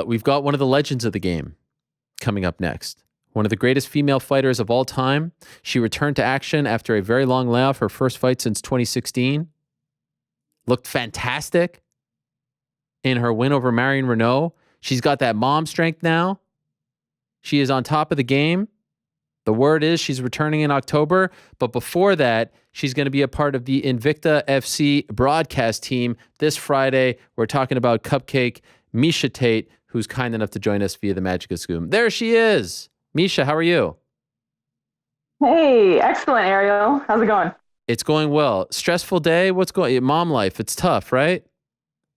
We've got one of the legends of the game coming up next. One of the greatest female fighters of all time. She returned to action after a very long layoff, her first fight since 2016. Looked fantastic in her win over Marion Renault. She's got that mom strength now. She is on top of the game. The word is she's returning in October, but before that, she's going to be a part of the Invicta FC broadcast team this Friday. We're talking about Cupcake Miesha Tate, who's kind enough to join us via the Magic of Zoom. There she is. Miesha, how are you? Hey, excellent, Ariel. How's it going? It's going well. Stressful day? What's going? Mom life. It's tough, right?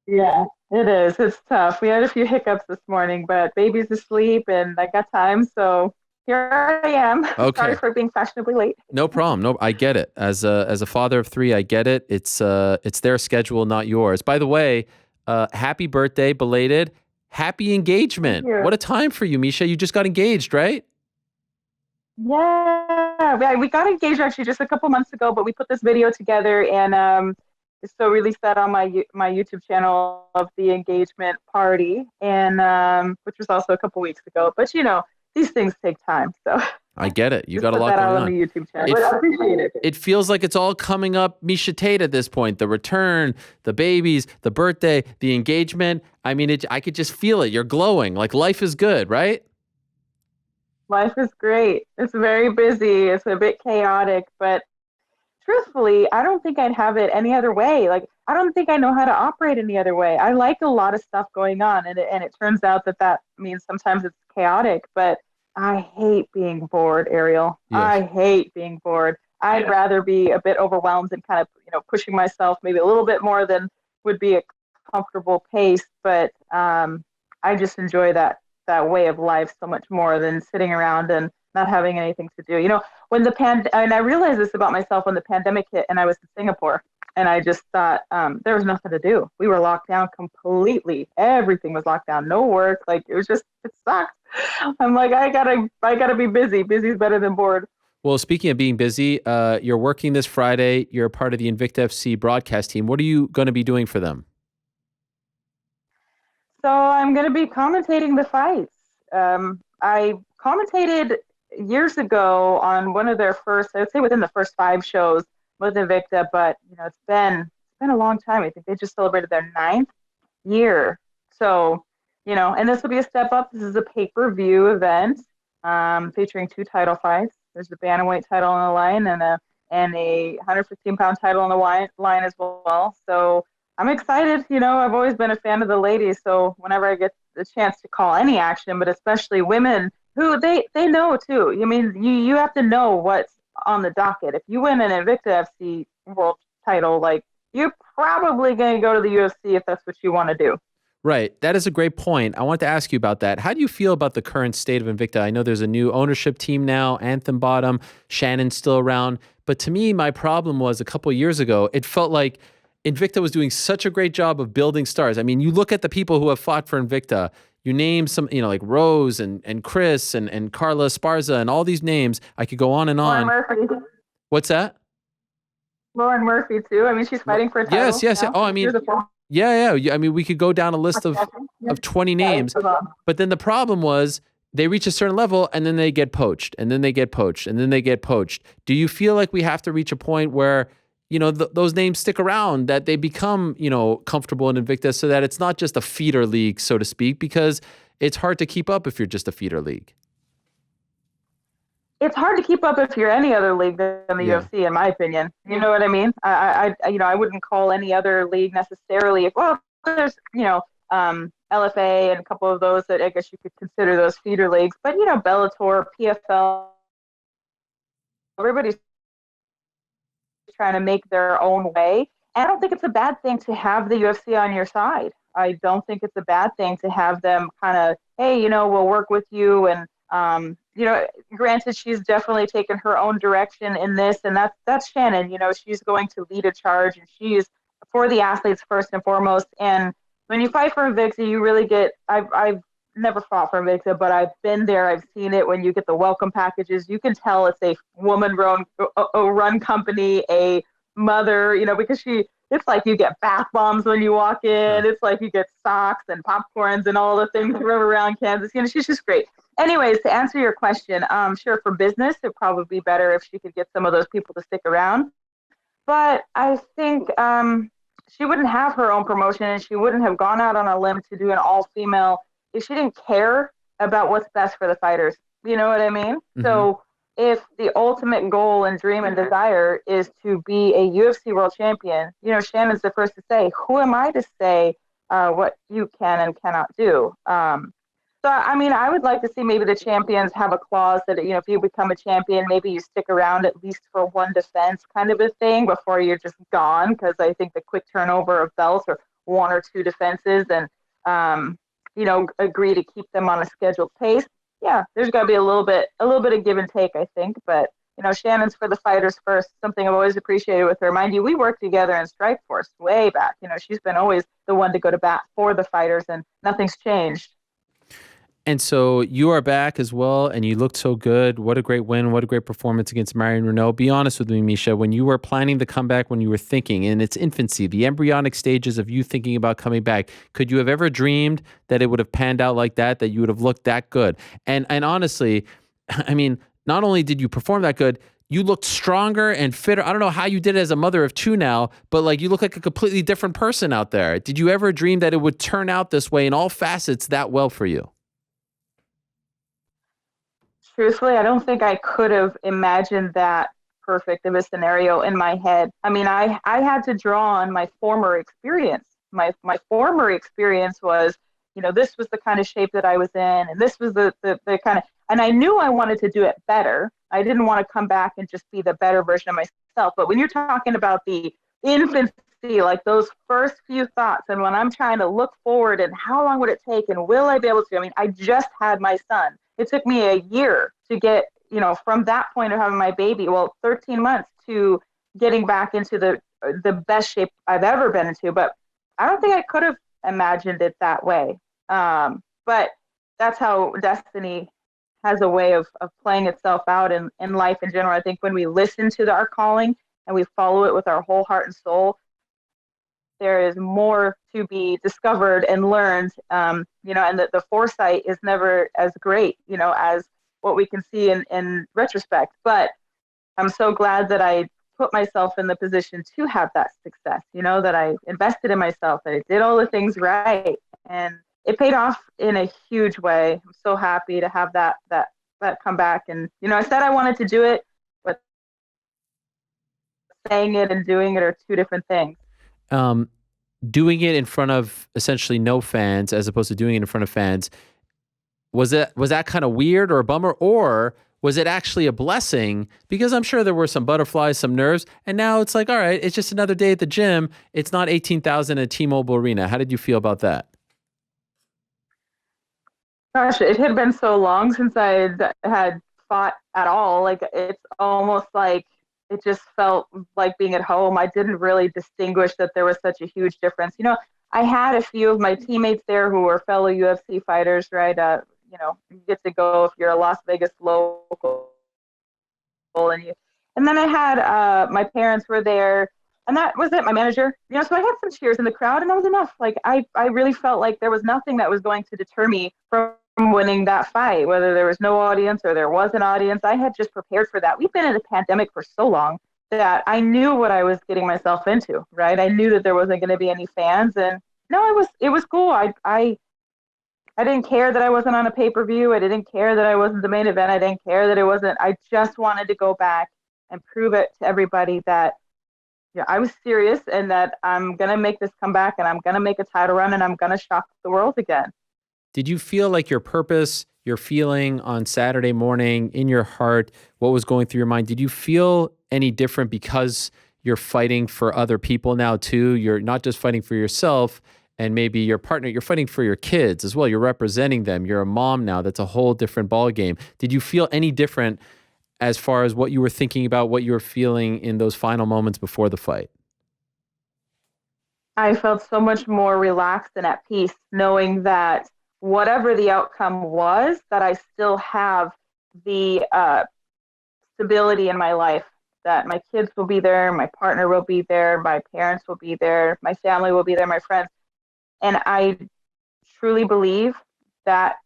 Yeah, it is. It's tough. We had a few hiccups this morning, but baby's asleep and I got time, so here I am. Okay. Sorry for being fashionably late. No problem. No, I get it. As a father of three, I get it. It's their schedule, not yours. By the way, happy birthday, belated. Happy engagement. Thank you. What a time for you, Miesha. You just got engaged, right? Yeah, we got engaged actually just a couple months ago, but we put this video together and so released that on my YouTube channel of the engagement party, and which was also a couple weeks ago. But these things take time, so I get it. You just got a put lot that going out on. on the YouTube channel. But I appreciate it. It feels like it's all coming up Miesha Tate at this point. The return, the babies, the birthday, the engagement. I mean, I could just feel it. You're glowing. Like life is good, right? Life is great. It's very busy. It's a bit chaotic, but truthfully, I don't think I'd have it any other way. Like, I don't think I know how to operate any other way. I like a lot of stuff going on, and it turns out that means sometimes it's chaotic, but I hate being bored, Ariel. Yes. I hate being bored. I'd rather be a bit overwhelmed and kind of, pushing myself maybe a little bit more than would be a comfortable pace, but I just enjoy that way of life so much more than sitting around and not having anything to do. When and I realized this about myself when the pandemic hit and I was in Singapore, and I just thought there was nothing to do. We were locked down completely. Everything was locked down. No work. Like it sucked. I'm like, I gotta be busy. Busy is better than bored. Well, speaking of being busy, you're working this Friday. You're a part of the Invicta FC broadcast team. What are you going to be doing for them? So I'm going to be commentating the fights. I commentated years ago on one of their first, I would say within the first 5 shows with Invicta, but it's been a long time. I think they just celebrated their 9th year. So, and this will be a step up. This is a pay-per-view event featuring 2 title fights. There's the bantamweight title on the line and a 115-pound title on the line as well. So I'm excited. I've always been a fan of the ladies, so whenever I get the chance to call any action, but especially women who they know too. I mean, you have to know what's on the docket. If you win an Invicta FC world title, like you're probably going to go to the UFC if that's what you want to do. Right. That is a great point. I want to ask you about that. How do you feel about the current state of Invicta? I know there's a new ownership team now, Anthem Bottom, Shannon's still around. But to me, my problem was a couple of years ago, it felt like Invicta was doing such a great job of building stars. I mean, you look at the people who have fought for Invicta, you name some, like Rose and Chris and Carla Esparza and all these names. I could go on and on. Lauren Murphy. What's that? Lauren Murphy too. I mean, she's fighting for a title. Yes. Now. Oh, I mean, yeah. I mean, we could go down a list of 20 names, but then the problem was they reach a certain level and then they get poached and then they get poached and then they get poached. Do you feel like we have to reach a point where, those names stick around, that they become, comfortable in Invicta so that it's not just a feeder league, so to speak, because it's hard to keep up if you're just a feeder league? It's hard to keep up if you're any other league than the UFC, in my opinion. You know what I mean? I wouldn't call any other league necessarily. Well, there's LFA and a couple of those that I guess you could consider those feeder leagues. But Bellator, PFL, everybody's trying to make their own way. And I don't think it's a bad thing to have the UFC on your side. I don't think it's a bad thing to have them kind of, hey, we'll work with you and. Granted, she's definitely taken her own direction in this, and that's Shannon. She's going to lead a charge, and she's for the athletes first and foremost. And when you fight for Invicta, you really get. I've never fought for Invicta, but I've been there. I've seen it. When you get the welcome packages, you can tell it's a woman-run company, a mother. Because It's like you get bath bombs when you walk in. It's like you get socks and popcorns and all the things from around Kansas. She's just great. Anyways, to answer your question, sure, for business, it'd probably be better if she could get some of those people to stick around. But I think she wouldn't have her own promotion, and she wouldn't have gone out on a limb to do an all-female if she didn't care about what's best for the fighters. You know what I mean? Mm-hmm. So if the ultimate goal and dream and desire is to be a UFC world champion, Shannon's the first to say, who am I to say what you can and cannot do? So, I would like to see maybe the champions have a clause that, if you become a champion, maybe you stick around at least for one defense kind of a thing before you're just gone, because I think the quick turnover of belts or one or two defenses and, agree to keep them on a scheduled pace. Yeah, there's got to be a little bit of give and take, I think. But, Shannon's for the fighters first, something I've always appreciated with her. Mind you, we worked together in Strikeforce way back. She's been always the one to go to bat for the fighters, and nothing's changed. And so you are back as well, and you looked so good. What a great win. What a great performance against Marion Renault. Be honest with me, Miesha, when you were planning the comeback, when you were thinking in its infancy, the embryonic stages of you thinking about coming back, could you have ever dreamed that it would have panned out like that you would have looked that good? And honestly, not only did you perform that good, you looked stronger and fitter. I don't know how you did it as a mother of two now, but you look like a completely different person out there. Did you ever dream that it would turn out this way in all facets that well for you? Truthfully, I don't think I could have imagined that perfect of a scenario in my head. I had to draw on my former experience. My former experience was, this was the kind of shape that I was in, and this was the kind of, and I knew I wanted to do it better. I didn't want to come back and just be the better version of myself. But when you're talking about the infancy, like those first few thoughts, and when I'm trying to look forward and how long would it take and will I be able to? I just had my son. It took me a year to get, from that point of having my baby, 13 months to getting back into the best shape I've ever been into. But I don't think I could have imagined it that way. But that's how destiny has a way of playing itself out in life in general. I think when we listen to our calling and we follow it with our whole heart and soul, there is more to be discovered and learned, and that the foresight is never as great, as what we can see in retrospect. But I'm so glad that I put myself in the position to have that success, that I invested in myself, that I did all the things right. And it paid off in a huge way. I'm so happy to have that comeback. And, I said I wanted to do it, but saying it and doing it are two different things. Doing it in front of essentially no fans as opposed to doing it in front of fans, was that kind of weird or a bummer, or was it actually a blessing? Because I'm sure there were some butterflies, some nerves, and now it's like, all right, it's just another day at the gym. It's not 18,000 at T-Mobile Arena. How did you feel about that? Gosh, it had been so long since I had fought at all. It's almost like it just felt like being at home. I didn't really distinguish that there was such a huge difference. I had a few of my teammates there who were fellow UFC fighters, right? You get to go if you're a Las Vegas local, and then I had my parents were there, and that was it. My manager, so I had some cheers in the crowd, and that was enough. I really felt like there was nothing that was going to deter me from winning that fight, whether there was no audience or there was an audience. I had just prepared for that. We've been in a pandemic for so long that I knew what I was getting myself into, right? I knew that there wasn't going to be any fans, and no, it was cool. I didn't care that I wasn't on a pay-per-view. I didn't care that I wasn't the main event. I didn't care that it wasn't. I just wanted to go back and prove it to everybody that I was serious and that I'm going to make this comeback and I'm going to make a title run and I'm going to shock the world again. Did you feel like your purpose, your feeling on Saturday morning in your heart, what was going through your mind, did you feel any different because you're fighting for other people now too? You're not just fighting for yourself and maybe your partner, you're fighting for your kids as well. You're representing them. You're a mom now. That's a whole different ballgame. Did you feel any different as far as what you were thinking about, what you were feeling in those final moments before the fight? I felt so much more relaxed and at peace knowing that whatever the outcome was, that I still have the stability in my life that my kids will be there, my partner will be there, my parents will be there, my family will be there, my friends. And I truly believe that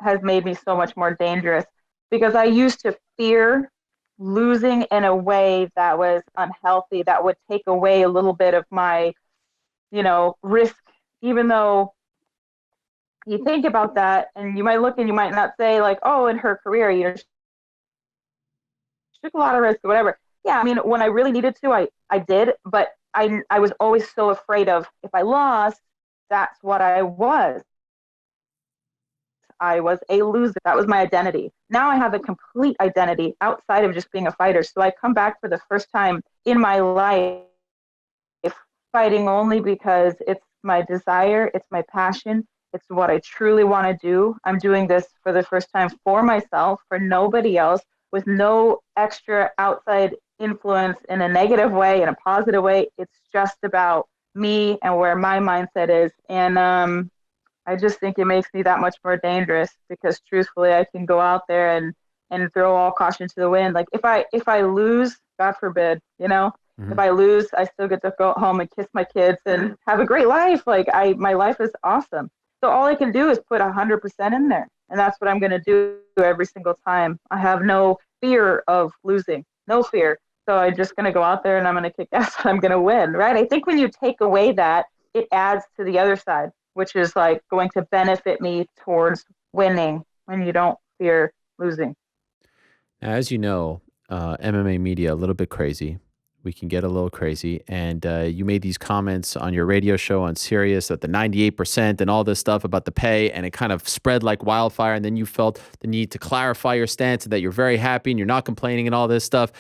has made me so much more dangerous because I used to fear losing in a way that was unhealthy, that would take away a little bit of my, risk, even though you think about that and you might look and you might not say like, oh, in her career, she took a lot of risk or whatever. Yeah, I mean, when I really needed to, I did, but I was always so afraid of if I lost, that's what I was. I was a loser. That was my identity. Now I have a complete identity outside of just being a fighter. So I come back for the first time in my life fighting only because it's my desire, it's my passion, it's what I truly want to do. I'm doing this for the first time for myself, for nobody else, with no extra outside influence in a negative way, in a positive way. It's just about me and where my mindset is. And I just think it makes me that much more dangerous because truthfully, I can go out there and throw all caution to the wind. Like if I lose, God forbid, if I lose, I still get to go home and kiss my kids and have a great life. Like my life is awesome. So all I can do is put 100% in there. And that's what I'm going to do every single time. I have no fear of losing, no fear. So I'm just going to go out there and I'm going to kick ass and I'm going to win, right? I think when you take away that, it adds to the other side, which is like going to benefit me towards winning when you don't fear losing. Now, as you know, MMA media, a little bit crazy. We can get a little crazy. And you made these comments on your radio show on Sirius at the 98% and all this stuff about the pay, and it kind of spread like wildfire. And then you felt the need to clarify your stance and that you're very happy and you're not complaining and all this stuff.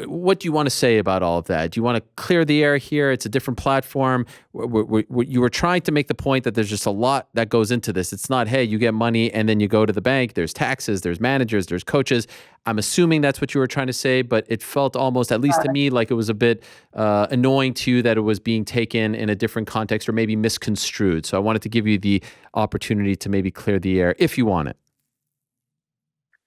What do you want to say about all of that? Do you want to clear the air here? It's a different platform. You were trying to make the point that there's just a lot that goes into this. It's not, hey, you get money and then you go to the bank. There's taxes, there's managers, there's coaches. I'm assuming that's what you were trying to say, but it felt almost, at least to me, like it was a bit annoying to you that it was being taken in a different context or maybe misconstrued. So I wanted to give you the opportunity to maybe clear the air if you want it.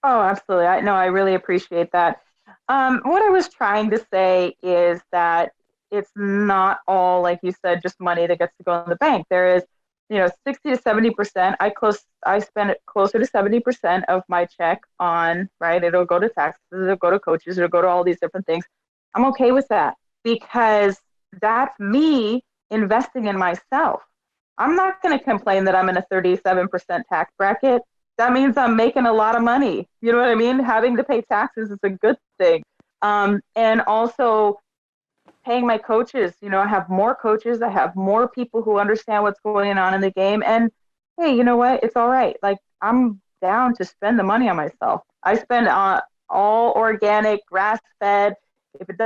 Oh, absolutely. I really appreciate that. What I was trying to say is that it's not all, like you said, just money that gets to go in the bank. There is, 60 to 70%. I spend it closer to 70% of my check on, right? It'll go to taxes, it'll go to coaches, it'll go to all these different things. I'm okay with that because that's me investing in myself. I'm not going to complain that I'm in a 37% tax bracket. That means I'm making a lot of money. You know what I mean? Having to pay taxes is a good thing. And also paying my coaches. I have more coaches. I have more people who understand what's going on in the game. And hey, you know what? It's all right. Like I'm down to spend the money on myself. I spend all organic, grass-fed. If it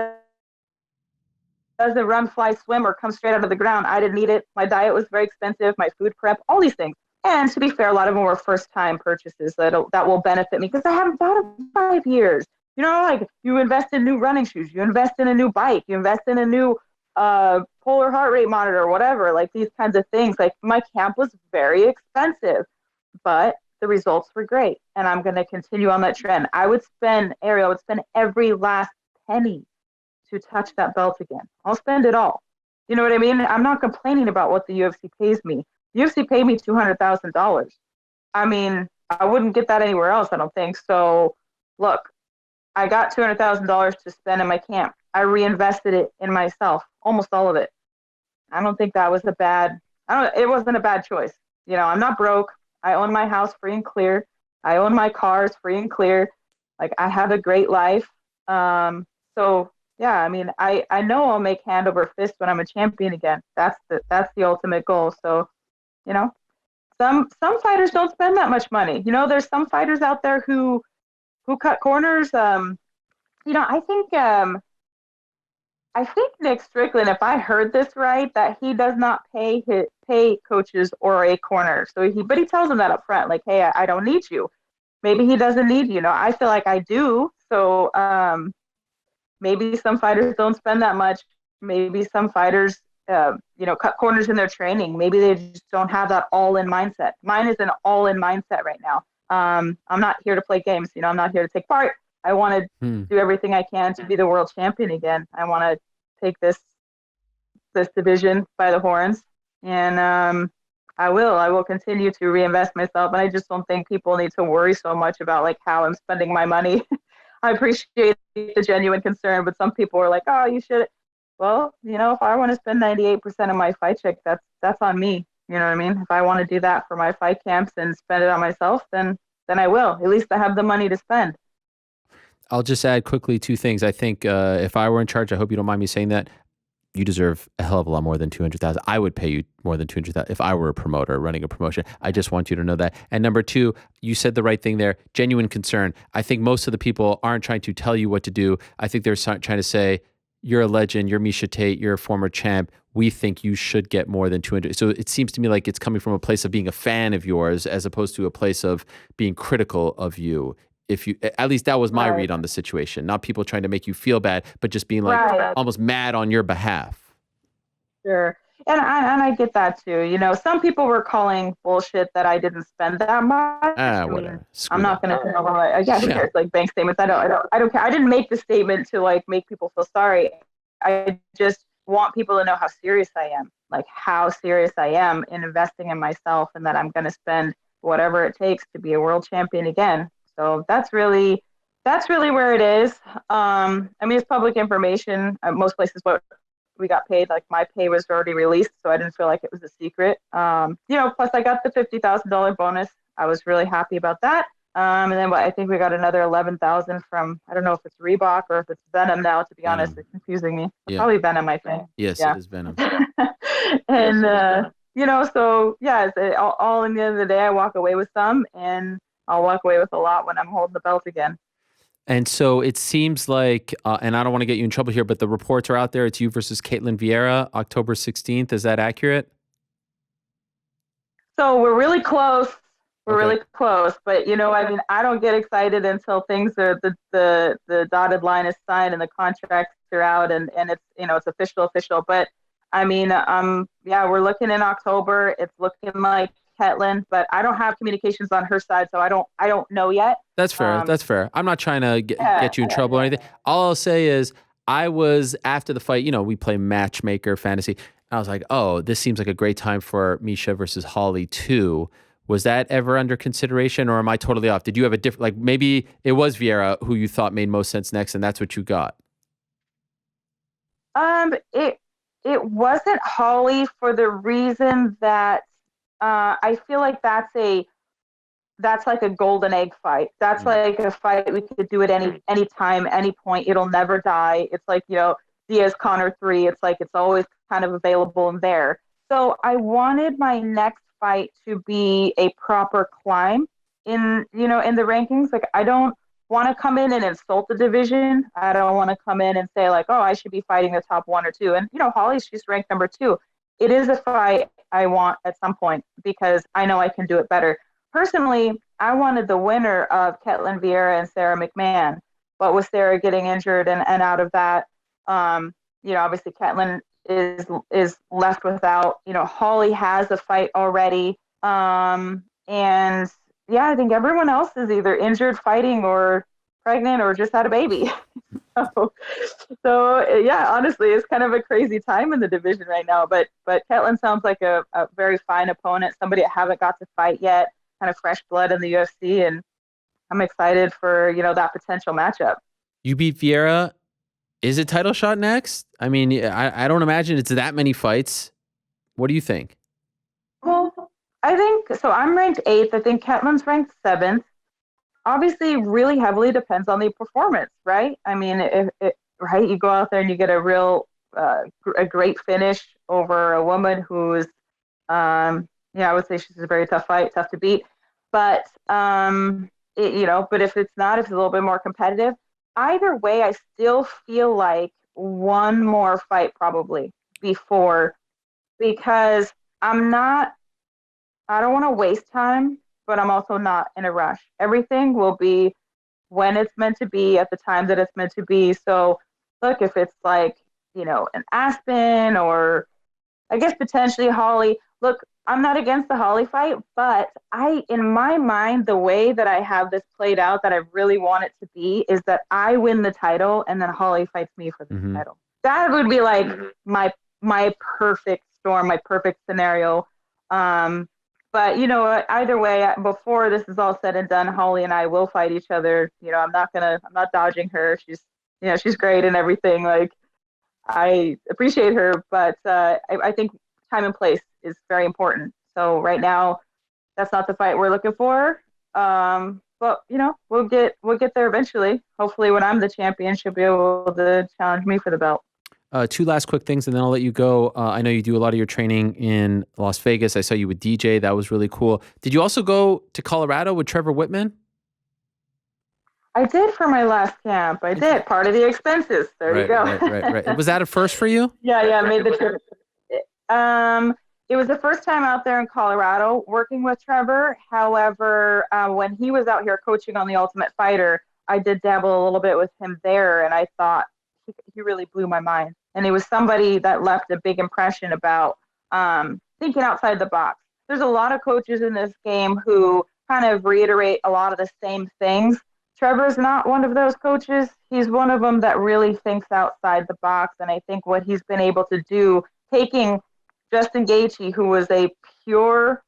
doesn't run, fly, swim, or come straight out of the ground, I didn't need it. My diet was very expensive. My food prep, all these things. And to be fair, a lot of them were first-time purchases that will benefit me because I haven't bought it in 5 years. Like you invest in new running shoes, you invest in a new bike, you invest in a new polar heart rate monitor or whatever, like these kinds of things. Like my camp was very expensive, but the results were great. And I'm going to continue on that trend. Ariel would spend every last penny to touch that belt again. I'll spend it all. You know what I mean? I'm not complaining about what the UFC pays me. UFC paid me $200,000. I mean, I wouldn't get that anywhere else, I don't think. So, look, I got $200,000 to spend in my camp. I reinvested it in myself, almost all of it. I don't think that was it wasn't a bad choice. I'm not broke. I own my house free and clear. I own my cars free and clear. Like I have a great life. So yeah, I mean, I know I'll make hand over fist when I'm a champion again. That's the ultimate goal. So, some fighters don't spend that much money. There's some fighters out there who cut corners. I think Nick Strickland, if I heard this right, that he does not pay coaches or a corner. But he tells them that up front, like, hey, I don't need you. Maybe he doesn't need you. I feel like I do. So maybe some fighters don't spend that much. Maybe some fighters, cut corners in their training. Maybe they just don't have that all-in mindset. Mine is an all-in mindset right now. I'm not here to play games. I'm not here to take part. I want to Hmm. do everything I can to be the world champion again. I want to take this division by the horns, and I will continue to reinvest myself. And I just don't think people need to worry so much about like how I'm spending my money. I appreciate the genuine concern, but some people are like, "Oh, you should." Well, if I want to spend 98% of my fight check, that's on me. You know what I mean? If I want to do that for my fight camps and spend it on myself, then I will. At least I have the money to spend. I'll just add quickly two things. I think if I were in charge, I hope you don't mind me saying that, you deserve a hell of a lot more than 200,000. I would pay you more than 200,000 if I were a promoter running a promotion. I just want you to know that. And number two, you said the right thing there. Genuine concern. I think most of the people aren't trying to tell you what to do. I think they're trying to say, you're a legend, you're Miesha Tate, you're a former champ. We think you should get more than 200. So it seems to me like it's coming from a place of being a fan of yours as opposed to a place of being critical of you. If you, at least that was my Right. read on the situation, not people trying to make you feel bad, but just being like Right. almost mad on your behalf. Sure. And I get that too. Some people were calling bullshit that I didn't spend that much. I mean, Whatever. I'm Screw not them. gonna say yeah, who Yeah. cares? Like bank statements. I don't care. I didn't make the statement to like make people feel sorry. I just want people to know how serious I am. Like how serious I am in investing in myself and that I'm gonna spend whatever it takes to be a world champion again. So that's really where it is. I mean, it's public information. Most places, what we got paid, like my pay was already released, so I didn't feel like it was a secret. Plus I got the $50,000 bonus. I was really happy about that. And then I think we got another 11,000 from, I don't know if it's Reebok or if it's Venom now. To be honest, Venom. it's confusing me. Yeah. Probably Venom, I think. Yes, it Yeah. is Venom. And so yeah, all in the end of the day, I walk away with some, and I'll walk away with a lot when I'm holding the belt again. And so it seems like, and I don't want to get you in trouble here, but the reports are out there. It's you versus Caitlin Vieira, October 16th. Is that accurate? So we're really close. We're Okay. really close, but I mean, I don't get excited until things are the dotted line is signed and the contracts are out, and it's official. But I mean, yeah, we're looking in October. It's looking like Ketlin, but I don't have communications on her side, so I don't know yet. That's fair. Um, That's fair. I'm not trying to yeah, get you in trouble or anything. All I'll say is I was after the fight, we play matchmaker fantasy. I was like, oh, this seems like a great time for Miesha versus Holly too. Was that ever under consideration or am I totally off? Did you have a different, like maybe it was Vieira who you thought made most sense next and that's what you got? it wasn't Holly for the reason that I feel like that's like a golden egg fight. That's Mm. like a fight we could do at any time, any point. It'll never die. It's like, Diaz Connor 3. It's like it's always kind of available in there. So I wanted my next fight to be a proper climb in the rankings. Like I don't want to come in and insult the division. I don't want to come in and say like, oh, I should be fighting the top one or two. And Holly's she's ranked number two. It is a fight I want at some point because I know I can do it better. Personally, I wanted the winner of Ketlin Vieira and Sarah McMahon, but with Sarah getting injured and out of that, obviously Ketlin is left without. Holly has a fight already, and yeah, I think everyone else is either injured, fighting, or pregnant, or just had a baby. so, yeah, honestly, it's kind of a crazy time in the division right now. But Ketlin sounds like a very fine opponent, somebody I haven't got to fight yet, kind of fresh blood in the UFC, and I'm excited for that potential matchup. You beat Vieira. Is it title shot next? I mean, I don't imagine it's that many fights. What do you think? Well, I think so. I'm ranked eighth. I think Ketlin's ranked seventh. Obviously, really heavily depends on the performance, right? I mean, right, you go out there and you get a great finish over a woman who's, I would say she's a very tough fight, tough to beat. But but if it's a little bit more competitive, either way, I still feel like one more fight probably before because I'm not I don't want to waste time, but I'm also not in a rush. Everything will be when it's meant to be at the time that it's meant to be. So, look, if it's like, an Aspen or I guess potentially Holly, look, I'm not against the Holly fight, but in my mind, the way that I have this played out that I really want it to be is that I win the title and then Holly fights me for the Mm-hmm. title. That would be like my perfect storm, my perfect scenario. But either way, before this is all said and done, Holly and I will fight each other. I'm not dodging her. She's great and everything. Like, I appreciate her, but I think time and place is very important. So right now, that's not the fight we're looking for. But we'll get there eventually. Hopefully, when I'm the champion, she'll be able to challenge me for the belt. Two last quick things, and then I'll let you go. I know you do a lot of your training in Las Vegas. I saw you with DJ. That was really cool. Did you also go to Colorado with Trevor Whitman? I did for my last camp. I did. Part of the expenses. There you go. Right. Was that a first for you? Yeah, I made the trip. It was the first time out there in Colorado working with Trevor. However, when he was out here coaching on The Ultimate Fighter, I did dabble a little bit with him there, and I thought he really blew my mind. And he was somebody that left a big impression about thinking outside the box. There's a lot of coaches in this game who kind of reiterate a lot of the same things. Trevor's not one of those coaches. He's one of them that really thinks outside the box. And I think what he's been able to do, taking Justin Gaethje, who was a pure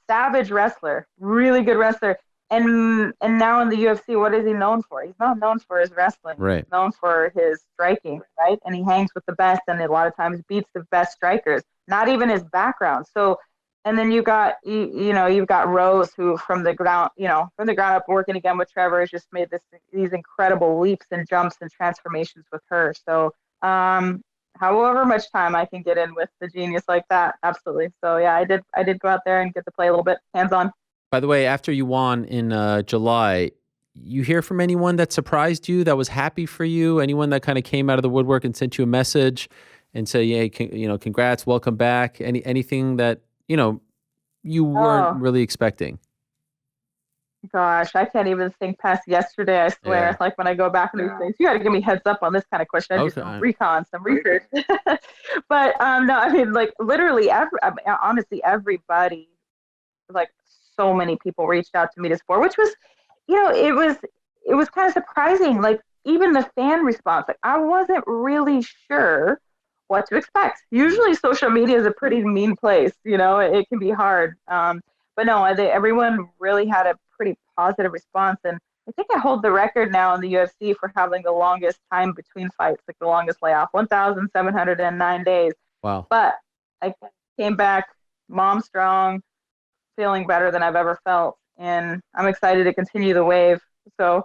savage wrestler, really good wrestler, and now in the UFC, what is he known for? He's not known for his wrestling. Right. He's known for his striking, right? And he hangs with the best, and a lot of times beats the best strikers. Not even his background. So, and then you've got Rose, who from the ground up, working again with Trevor, has just made these incredible leaps and jumps and transformations with her. So, however much time I can get in with the genius like that, absolutely. So yeah, I did go out there and get to play a little bit hands on. By the way, after you won in July, you hear from anyone that surprised you, that was happy for you? Anyone that kind of came out of the woodwork and sent you a message and say, "Hey, congrats, welcome back"? Anything that you weren't really expecting? Gosh, I can't even think past yesterday. I swear. Yeah. Like when I go back and these things, you got to give me heads up on this kind of question. I do some recon, some research. But no, I mean, like literally, honestly, everybody, like so many people reached out to me to support, which was, it was kind of surprising. Like even the fan response, like I wasn't really sure what to expect. Usually, social media is a pretty mean place. It can be hard. But no, everyone really had a pretty positive response, and I think I hold the record now in the UFC for having the longest time between fights, like the longest layoff, 1,709 days. Wow! But I came back, mom strong, feeling better than I've ever felt, and I'm excited to continue the wave. So,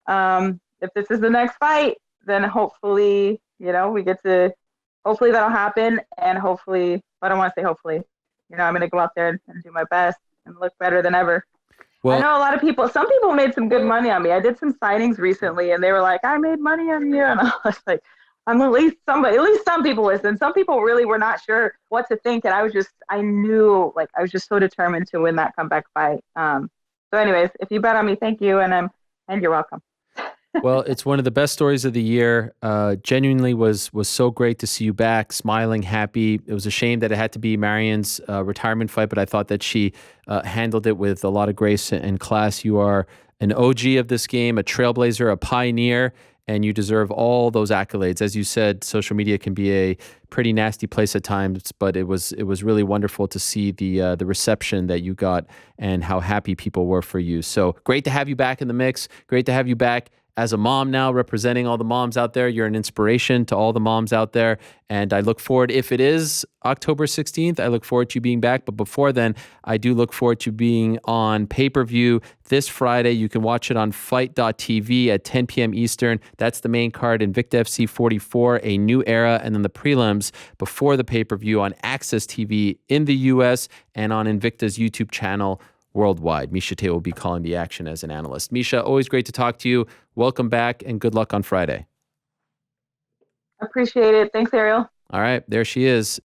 if this is the next fight, then hopefully, we get to. Hopefully that'll happen, and hopefully, I don't want to say hopefully, I'm going to go out there and do my best and look better than ever. Well, I know a lot of people, some people made some good money on me. I did some signings recently, and they were like, I made money on you. And I was like, at least some people listen. Some people really were not sure what to think. And I was just so determined to win that comeback fight. So anyways, if you bet on me, thank you. And you're welcome. Well, it's one of the best stories of the year. Genuinely was so great to see you back, smiling, happy. It was a shame that it had to be Marion's retirement fight, but I thought that she handled it with a lot of grace and class. You are an OG of this game, a trailblazer, a pioneer, and you deserve all those accolades. As you said, social media can be a pretty nasty place at times, but it was really wonderful to see the reception that you got and how happy people were for you. So great to have you back in the mix. Great to have you back as a mom now, representing all the moms out there. You're an inspiration to all the moms out there. And I look forward, if it is October 16th, I look forward to you being back. But before then, I do look forward to being on pay-per-view this Friday. You can watch it on fight.tv at 10 p.m. Eastern. That's the main card, Invicta FC 44, A New Era, and then the prelims before the pay-per-view on Access TV in the U.S. and on Invicta's YouTube channel worldwide. Miesha Tate will be calling the action as an analyst. Miesha, always great to talk to you. Welcome back and good luck on Friday. Appreciate it. Thanks, Ariel. All right, there she is.